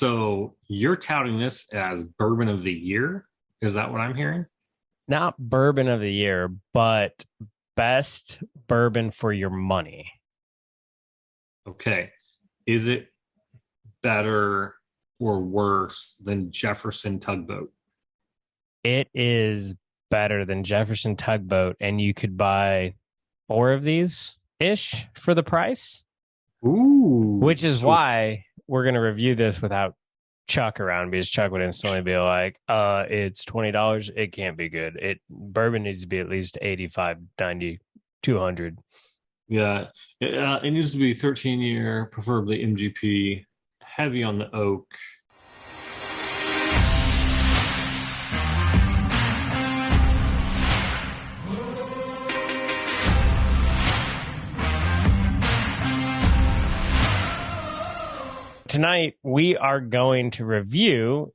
So you're touting this as bourbon of the year? Is that what I'm hearing? Not bourbon of the year, but best bourbon for your money. Okay. Is it better or worse than Jefferson Tugboat? It is better than Jefferson Tugboat, and you could buy four of these ish for the price, Ooh. which is why we're going to review this without Chuck around because Chuck would instantly be like, it's $20. It can't be good. Bourbon needs to be at least 85, 90, 200. Yeah. It needs to be 13-year, preferably MGP, heavy on the oak. Tonight, we are going to review,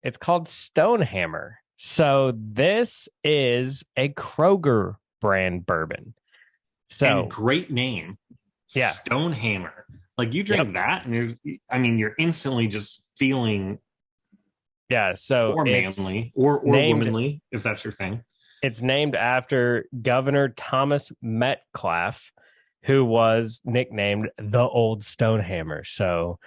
it's called Stonehammer. So this is a Kroger brand bourbon. And So, great name, yeah. Stonehammer. Like you drink Yep. that, and you're instantly just feeling Yeah, so more it's manly or named womanly, if that's your thing. it's named after Governor Thomas Metcalf, who was nicknamed the Old Stonehammer. So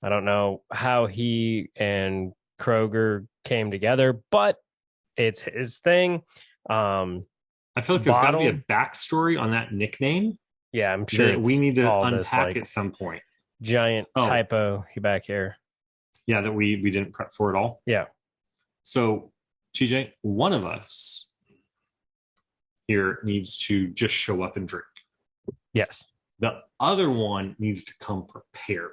I don't know how he and Kroger came together, but it's his thing. I feel like there's got to be a Bottled, backstory on that nickname yeah, I'm sure that we it's need to all this unpack like at some point. giant Oh, typo back here. yeah, that we didn't prep for at all. Yeah. So, TJ, one of us here needs to just show up and drink. Yes. The other one needs to come prepared.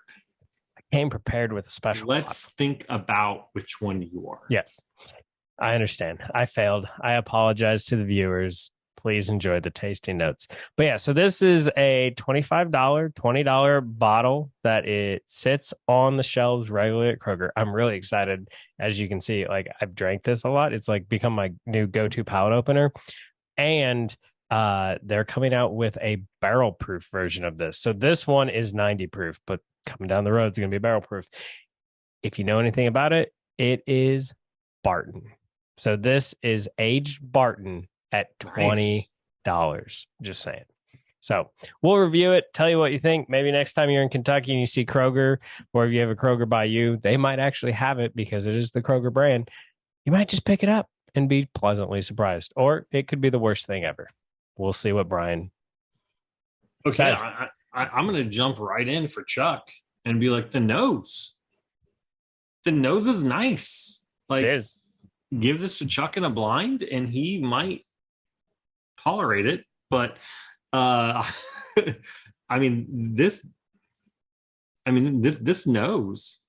I came prepared with a special Let's think about which one you are. Yes. I understand. I failed. I apologize to the viewers. Please enjoy the tasting notes. But yeah, so this is a $25, $20 bottle that it sits on the shelves regularly at Kroger. I'm really excited. As you can see, like I've drank this a lot. It's like become my new go-to palate opener. And they're coming out with a barrel proof version of this. So this one is 90 proof, but coming down the road, it's going to be barrel proof. If you know anything about it, it is Barton. So this is aged Barton at $20. Nice. Just saying. So we'll review it, tell you what you think. Maybe next time you're in Kentucky and you see Kroger, or if you have a Kroger by you, they might actually have it because it is the Kroger brand. You might just pick it up and be pleasantly surprised. Or it could be the worst thing ever. We'll see what Brian Okay, says. I'm going to jump right in for Chuck and be like, the nose. The nose is nice. It Like, is. give this to Chuck in a blind, and he might tolerate it. But, I mean, this, this nose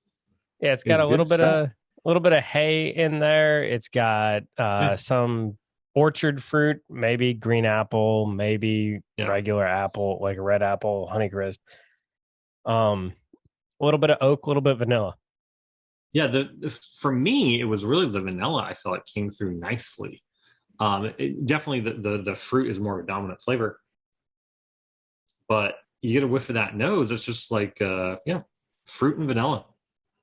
Yeah, it's got is a little good bit stuff. of hay in there. It's got Yeah, some orchard fruit, maybe green apple, maybe yeah, regular apple, like a red apple, Honeycrisp. A little bit of oak, a little bit of vanilla. yeah. For me, it was really the vanilla. I feel like came through nicely. Definitely the fruit is more of a dominant flavor, but you get a whiff of that nose. It's just like yeah, fruit and vanilla.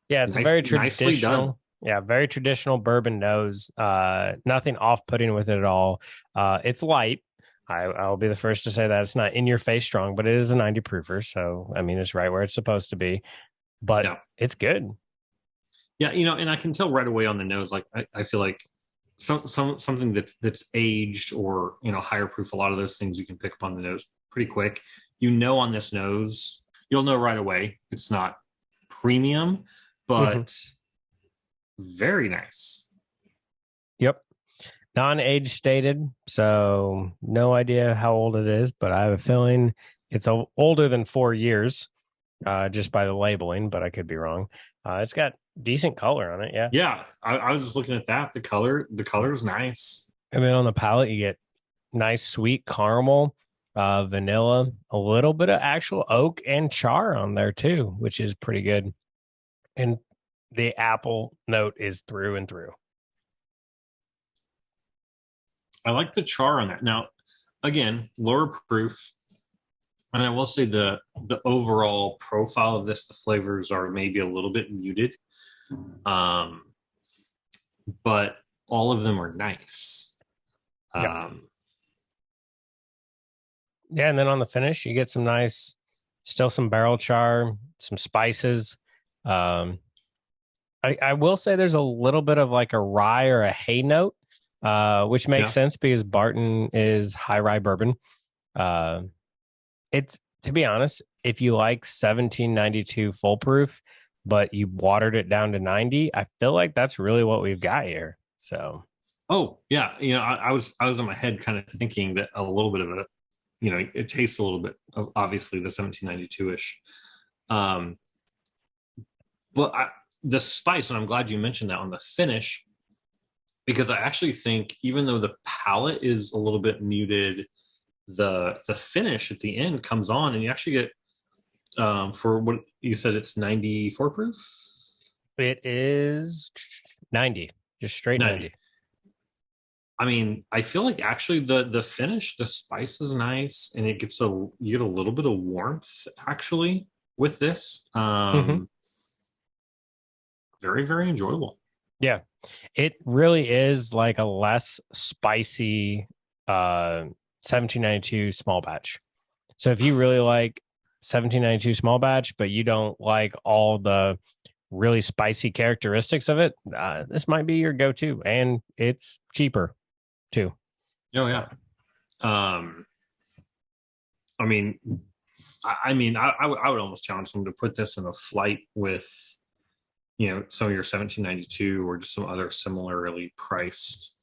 Yeah, it's a Nice, very nicely done. traditional. Yeah, very traditional bourbon nose. Nothing off-putting with it at all. It's light. I'll be the first to say that it's not in your face strong, but it is a 90 proofer. So I mean, it's right where it's supposed to be. But Yeah, it's good. yeah. And I can tell right away on the nose. Like I feel like something that's aged or higher proof. A lot of those things you can pick up on the nose pretty quick. On this nose, you'll know right away it's not premium, Mm-hmm. but very nice. Yep. Non-age stated, so no idea how old it is, but I have a feeling it's older than 4 years, just by the labeling, but I could be wrong. It's got decent color on it, yeah. Yeah, I was just looking at that. The color is nice. And then on the palate, you get nice sweet caramel, vanilla, a little bit of actual oak and char on there too, which is pretty good. And the apple note is through and through. I like the char on that. Now, again, lower proof, and I will say the overall profile of this, the flavors are maybe a little bit muted. Um, but all of them are nice. Yeah. Um, Yeah. And then on the finish, you get some nice, still some barrel char, some spices. Um, I will say there's a little bit of like a rye or a hay note, which makes yeah. sense because Barton is high rye bourbon. Uh, it's to be honest, if you like 1792 full proof, but you watered it down to 90, I feel like that's really what we've got here. So, Oh, yeah. I was in my head kind of thinking that a little bit of a, it tastes a little bit of obviously the 1792 ish. Um, but the spice, and I'm glad you mentioned that on the finish, because I actually think even though the palate is a little bit muted, the finish at the end comes on, and you actually get for what you said, it's 94 proof. it is 90, just straight 90. 90. I mean, I feel like actually the finish, the spice is nice, and you get a little bit of warmth actually with this. Mm-hmm. Very, very enjoyable. Yeah. It really is like a less spicy 1792 small batch. So if you really like 1792 small batch, but you don't like all the really spicy characteristics of it, this might be your go-to, and it's cheaper too. Oh yeah. Um, I mean, I would almost challenge someone to put this in a flight with, some of your 1792 or just some other similarly priced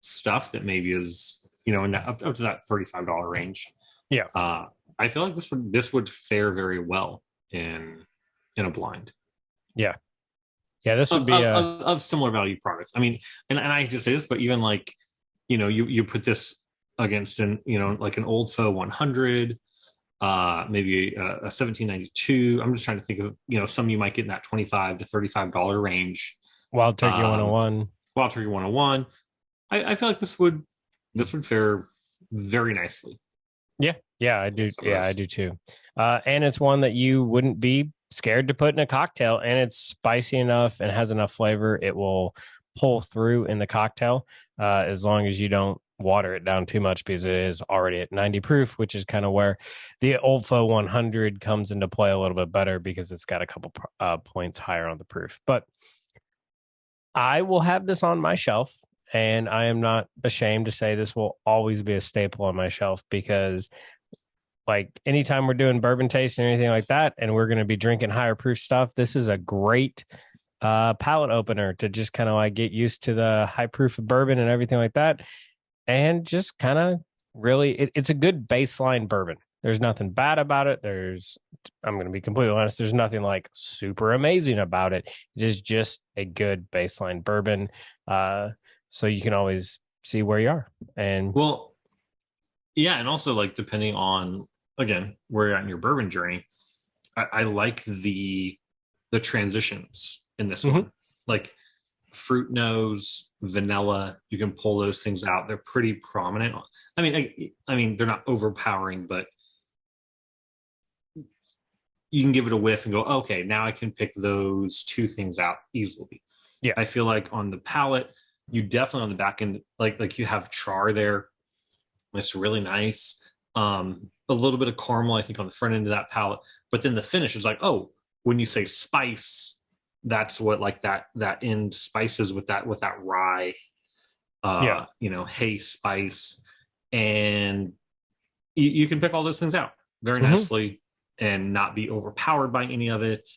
stuff that maybe is, in that, up to that $35 range. Yeah. I feel like this would fare very well in a blind. Yeah. Yeah. This would Of, be of similar value products. I mean, and I hate to say this, but even like, you put this against like an Old Foe 100, maybe a 1792. I'm just trying to think of, some you might get in that $25 to $35 range. Wild Turkey 101. Wild Turkey 101. I feel like this would fare very nicely. Yeah. Yeah, I do. Yeah, I do too. And it's one that you wouldn't be scared to put in a cocktail, and it's spicy enough and has enough flavor. It will pull through in the cocktail as long as you don't water it down too much, because it is already at 90 proof, which is kind of where the Old Foe 100 comes into play a little bit better because it's got a couple points higher on the proof. But I will have this on my shelf, and I am not ashamed to say this will always be a staple on my shelf, because like anytime we're doing bourbon taste and anything like that, and we're going to be drinking higher proof stuff, this is a great palate opener to just kind of like get used to the high proof of bourbon and everything like that. And just kind of really, it's a good baseline bourbon. There's nothing bad about it. I'm going to be completely honest, there's nothing like super amazing about it. It is just a good baseline bourbon. So you can always see where you are. And well, yeah, and also like depending on, again, where you're at in your bourbon journey, I like the transitions in this one. Like fruit nose, vanilla, you can pull those things out. They're pretty prominent. I mean, they're not overpowering, but you can give it a whiff and go, okay, now I can pick those two things out easily. Yeah. I feel like on the palate, you definitely on the back end, like you have char there. It's really nice. A little bit of caramel, I think, on the front end of that palate, but then the finish is like, oh, when you say spice, that's what like that end spices with that rye, hay spice, and you can pick all those things out very nicely and not be overpowered by any of it.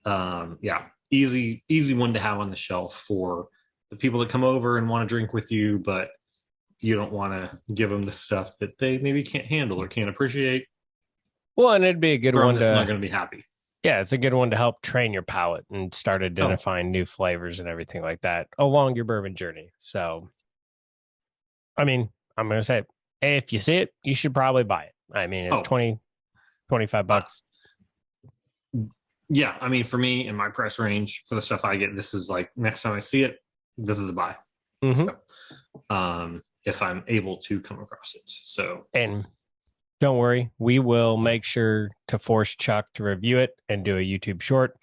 Yeah, easy one to have on the shelf for the people that come over and want to drink with you, but you don't want to give them the stuff that they maybe can't handle or can't appreciate. Well, and it'd be a good one to not going to be happy. Yeah, it's a good one to help train your palate and start identifying new flavors and everything like that along your bourbon journey. So, I mean, I'm going to say, if you see it, you should probably buy it. I mean, it's $25. Yeah, I mean, for me in my price range for the stuff I get, this is like next time I see it, this is a buy. So, if I'm able to come across it. So, and don't worry, we will make sure to force Chuck to review it and do a YouTube short.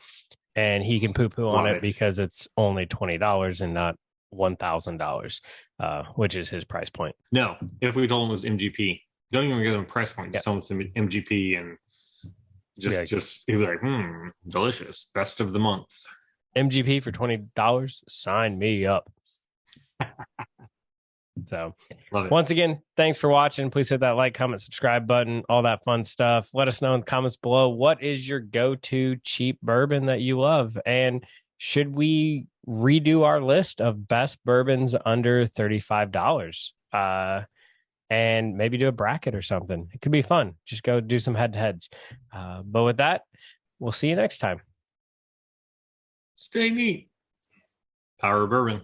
and he can poo poo on Love it it. because it's only $20 and not $1,000, which is his price point. No, if we told him it was MGP, don't even give him a price point. Just tell him it's MGP, and just he'd be like, delicious, best of the month. MGP for $20, sign me up. So once again, thanks for watching. Please hit that like, comment, subscribe button, all that fun stuff. Let us know in the comments below, what is your go-to cheap bourbon that you love? And should we redo our list of best bourbons under $35? And maybe do a bracket or something. It could be fun. Just go do some head-to-heads. But with that, we'll see you next time. Stay neat. Power of bourbon.